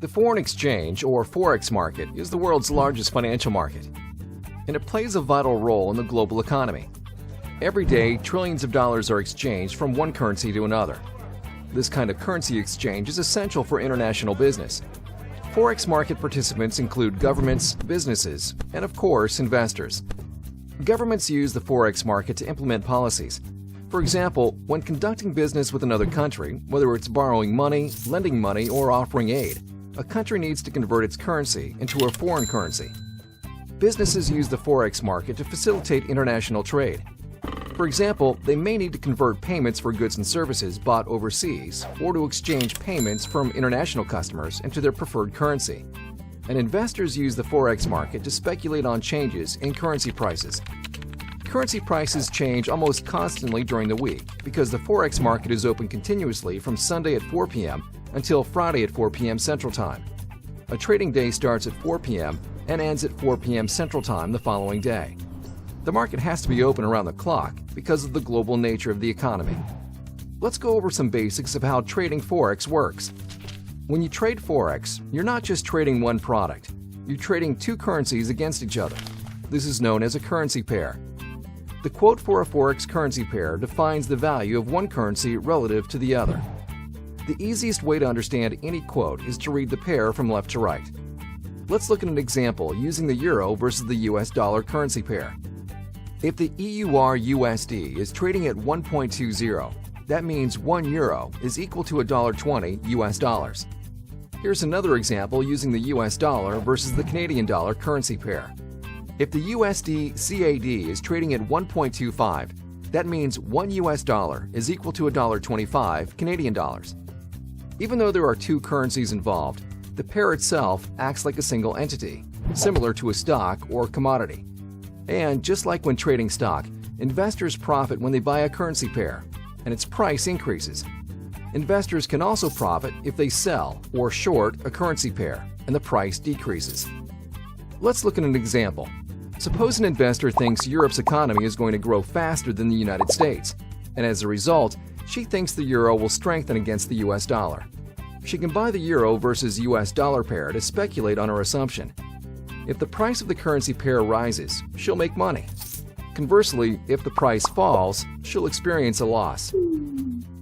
The foreign exchange, or Forex market, is the world's largest financial market, and it plays a vital role in the global economy. Every day, trillions of dollars are exchanged from one currency to another. This kind of currency exchange is essential for international business. Forex market participants include governments, businesses, and of course, investors. Governments use the Forex market to implement policies. For example, when conducting business with another country, whether it's borrowing money, lending money, or offering aid, a country needs to convert its currency into a foreign currency. Businesses use the Forex market to facilitate international trade. For example, they may need to convert payments for goods and services bought overseas or to exchange payments from international customers into their preferred currency. And investors use the Forex market to speculate on changes in currency prices. Currency prices change almost constantly during the week because the Forex market is open continuously from Sunday at 4 p.m. until Friday at 4 p.m. Central Time. A trading day starts at 4 p.m. and ends at 4 p.m. Central Time the following day. The market has to be open around the clock because of the global nature of the economy. Let's go over some basics of how trading Forex works. When you trade Forex, you're not just trading one product. You're trading two currencies against each other. This is known as a currency pair. The quote for a Forex currency pair defines the value of one currency relative to the other. The easiest way to understand any quote is to read the pair from left to right. Let's look at an example using the euro versus the US dollar currency pair. If the EUR-USD is trading at 1.20, that means 1 euro is equal to $1.20 US dollars. Here's another example using the US dollar versus the Canadian dollar currency pair. If the USD-CAD is trading at 1.25, that means 1 US dollar is equal to $1.25 Canadian dollars. Even though there are two currencies involved, the pair itself acts like a single entity, similar to a stock or commodity. And just like when trading stock, investors profit when they buy a currency pair, and its price increases. Investors can also profit if they sell or short a currency pair, and the price decreases. Let's look at an example. Suppose an investor thinks Europe's economy is going to grow faster than the United States, and as a result, she thinks the euro will strengthen against the US dollar. She can buy the euro versus US dollar pair to speculate on her assumption. If the price of the currency pair rises, she'll make money. Conversely, if the price falls, she'll experience a loss.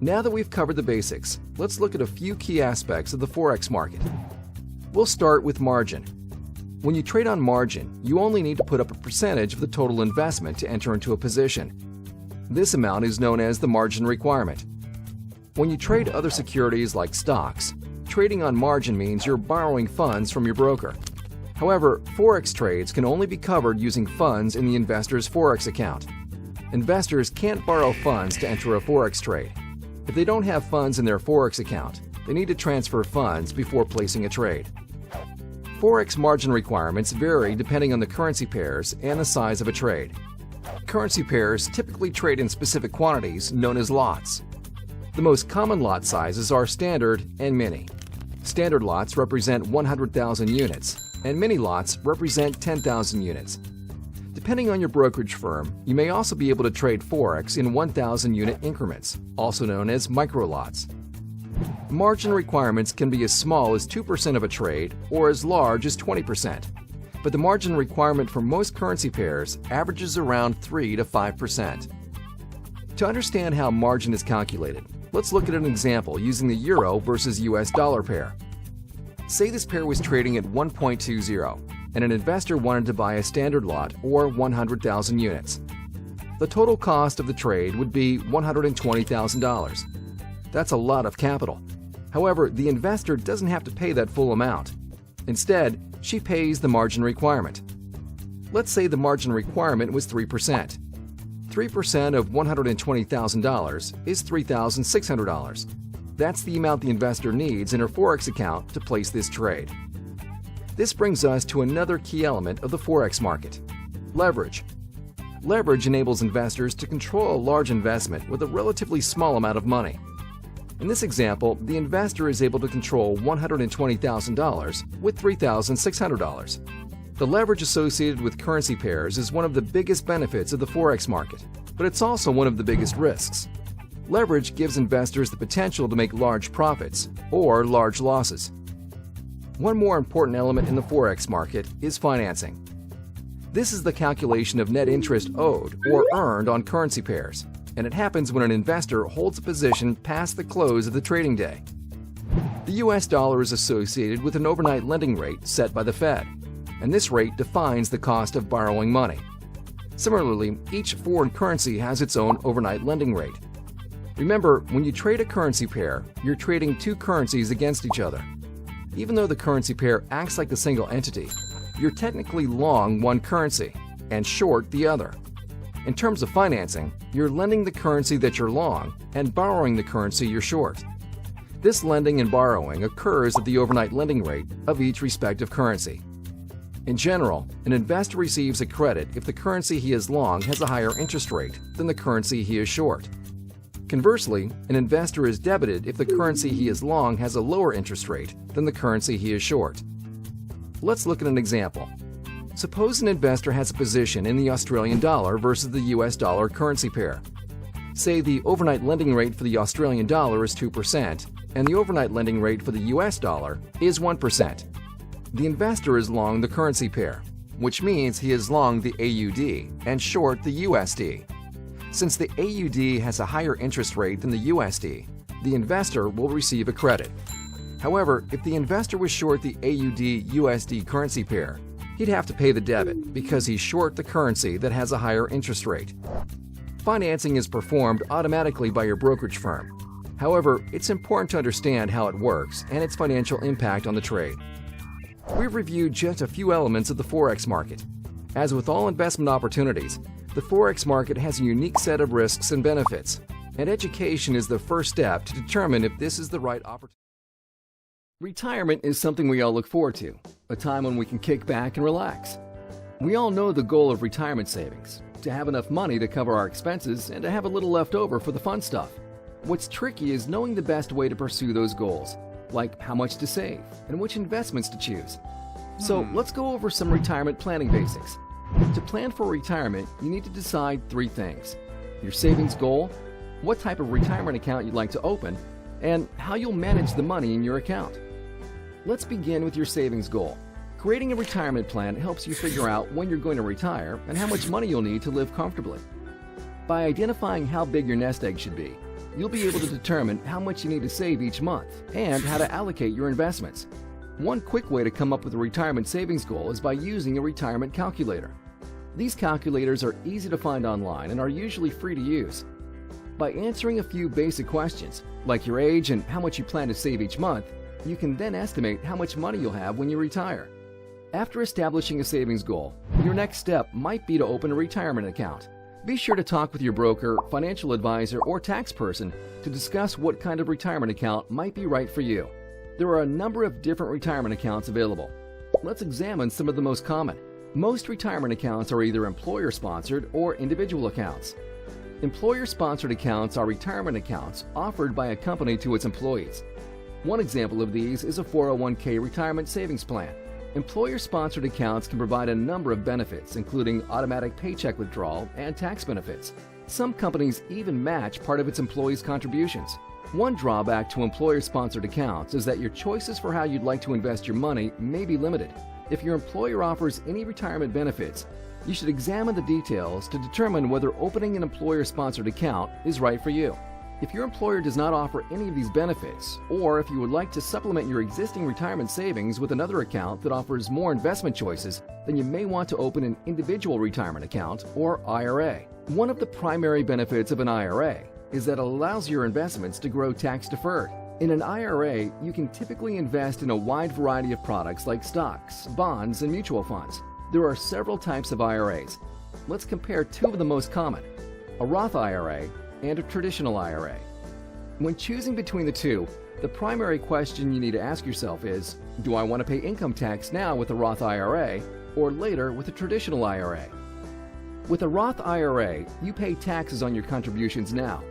Now that we've covered the basics, let's look at a few key aspects of the Forex market. We'll start with margin. When you trade on margin, you only need to put up a percentage of the total investment to enter into a position. This amount is known as the margin requirement. When you trade other securities like stocks, trading on margin means you're borrowing funds from your broker. However, Forex trades can only be covered using funds in the investor's Forex account. Investors can't borrow funds to enter a Forex trade. If they don't have funds in their Forex account, they need to transfer funds before placing a trade. Forex margin requirements vary depending on the currency pairs and the size of a trade. Currency pairs typically trade in specific quantities known as lots. The most common lot sizes are standard and mini. Standard lots represent 100,000 units, and mini lots represent 10,000 units. Depending on your brokerage firm, you may also be able to trade Forex in 1,000 unit increments, also known as micro lots. Margin requirements can be as small as 2% of a trade or as large as 20%. But the margin requirement for most currency pairs averages around 3 to 5%. To understand how margin is calculated, let's look at an example using the euro versus US dollar pair. Say this pair was trading at 1.20 and an investor wanted to buy a standard lot or 100,000 units. The total cost of the trade would be $120,000. That's a lot of capital. However, the investor doesn't have to pay that full amount. Instead, she pays the margin requirement. Let's say the margin requirement was 3%. 3% of $120,000 is $3,600. That's the amount the investor needs in her Forex account to place this trade. This brings us to another key element of the Forex market: leverage. Leverage enables investors to control a large investment with a relatively small amount of money. In this example, the investor is able to control $120,000 with $3,600. The leverage associated with currency pairs is one of the biggest benefits of the Forex market, but it's also one of the biggest risks. Leverage gives investors the potential to make large profits or large losses. One more important element in the Forex market is financing. This is the calculation of net interest owed or earned on currency pairs, and it happens when an investor holds a position past the close of the trading day. The US dollar is associated with an overnight lending rate set by the Fed, and this rate defines the cost of borrowing money. Similarly, each foreign currency has its own overnight lending rate. Remember, when you trade a currency pair, you're trading two currencies against each other. Even though the currency pair acts like a single entity, you're technically long one currency and short the other. In terms of financing, you're lending the currency that you're long and borrowing the currency you're short. This lending and borrowing occurs at the overnight lending rate of each respective currency. In general, an investor receives a credit if the currency he is long has a higher interest rate than the currency he is short. Conversely, an investor is debited if the currency he is long has a lower interest rate than the currency he is short. Let's look at an example. Suppose an investor has a position in the Australian dollar versus the US dollar currency pair. Say the overnight lending rate for the Australian dollar is 2% and the overnight lending rate for the US dollar is 1%. The investor is long the currency pair, which means he is long the AUD and short the USD. Since the AUD has a higher interest rate than the USD, the investor will receive a credit. However, if the investor was short the AUD-USD currency pair, he'd have to pay the debit because he's short the currency that has a higher interest rate. Financing is performed automatically by your brokerage firm. However, it's important to understand how it works and its financial impact on the trade. We've reviewed just a few elements of the Forex market. As with all investment opportunities, the Forex market has a unique set of risks and benefits, and education is the first step to determine if this is the right opportunity. Retirement is something we all look forward to, a time when we can kick back and relax. We all know the goal of retirement savings, to have enough money to cover our expenses and to have a little left over for the fun stuff. What's tricky is knowing the best way to pursue those goals, like how much to save and which investments to choose. So let's go over some retirement planning basics. To plan for retirement, you need to decide three things: your savings goal, what type of retirement account you'd like to open, and how you'll manage the money in your account. Let's begin with your savings goal. Creating a retirement plan helps you figure out when you're going to retire and how much money you'll need to live comfortably. By identifying how big your nest egg should be, you'll be able to determine how much you need to save each month and how to allocate your investments. One quick way to come up with a retirement savings goal is by using a retirement calculator. These calculators are easy to find online and are usually free to use. By answering a few basic questions, like your age and how much you plan to save each month, you can then estimate how much money you'll have when you retire. After establishing a savings goal, your next step might be to open a retirement account. Be sure to talk with your broker, financial advisor, or tax person to discuss what kind of retirement account might be right for you. There are a number of different retirement accounts available. Let's examine some of the most common. Most retirement accounts are either employer-sponsored or individual accounts. Employer-sponsored accounts are retirement accounts offered by a company to its employees. One example of these is a 401k retirement savings plan. Employer-sponsored accounts can provide a number of benefits, including automatic paycheck withdrawal and tax benefits. Some companies even match part of its employees' contributions. One drawback to employer-sponsored accounts is that your choices for how you'd like to invest your money may be limited. If your employer offers any retirement benefits, you should examine the details to determine whether opening an employer-sponsored account is right for you. If your employer does not offer any of these benefits, or if you would like to supplement your existing retirement savings with another account that offers more investment choices, then you may want to open an individual retirement account or IRA. One of the primary benefits of an IRA is that it allows your investments to grow tax-deferred. In an IRA, you can typically invest in a wide variety of products like stocks, bonds, and mutual funds. There are several types of IRAs. Let's compare two of the most common: a Roth IRA and a traditional IRA. When choosing between the two, the primary question you need to ask yourself is, do I want to pay income tax now with a Roth IRA or later with a traditional IRA? With a Roth IRA, you pay taxes on your contributions now.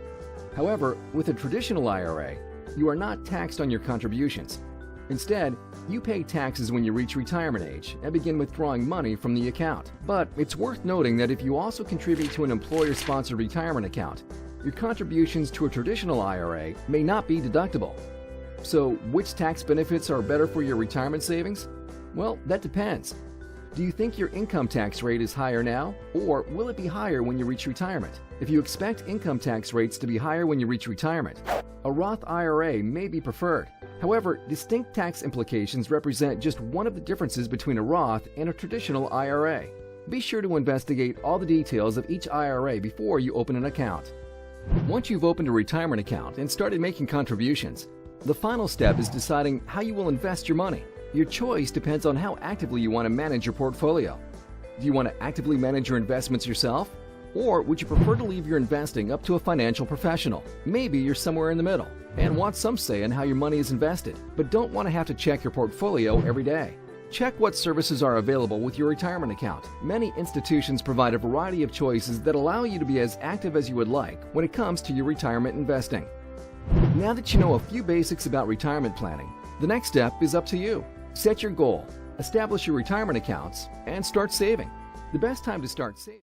However, with a traditional IRA, you are not taxed on your contributions. Instead, you pay taxes when you reach retirement age and begin withdrawing money from the account. But it's worth noting that if you also contribute to an employer-sponsored retirement account, your contributions to a traditional IRA may not be deductible. So, which tax benefits are better for your retirement savings? Well, that depends. Do you think your income tax rate is higher now, or will it be higher when you reach retirement? If you expect income tax rates to be higher when you reach retirement, a Roth IRA may be preferred. However, distinct tax implications represent just one of the differences between a Roth and a traditional IRA. Be sure to investigate all the details of each IRA before you open an account. Once you've opened a retirement account and started making contributions, the final step is deciding how you will invest your money. Your choice depends on how actively you want to manage your portfolio. Do you want to actively manage your investments yourself? Or would you prefer to leave your investing up to a financial professional? Maybe you're somewhere in the middle and want some say in how your money is invested, but don't want to have to check your portfolio every day. Check what services are available with your retirement account. Many institutions provide a variety of choices that allow you to be as active as you would like when it comes to your retirement investing. Now that you know a few basics about retirement planning, the next step is up to you. Set your goal, establish your retirement accounts, and start saving. The best time to start saving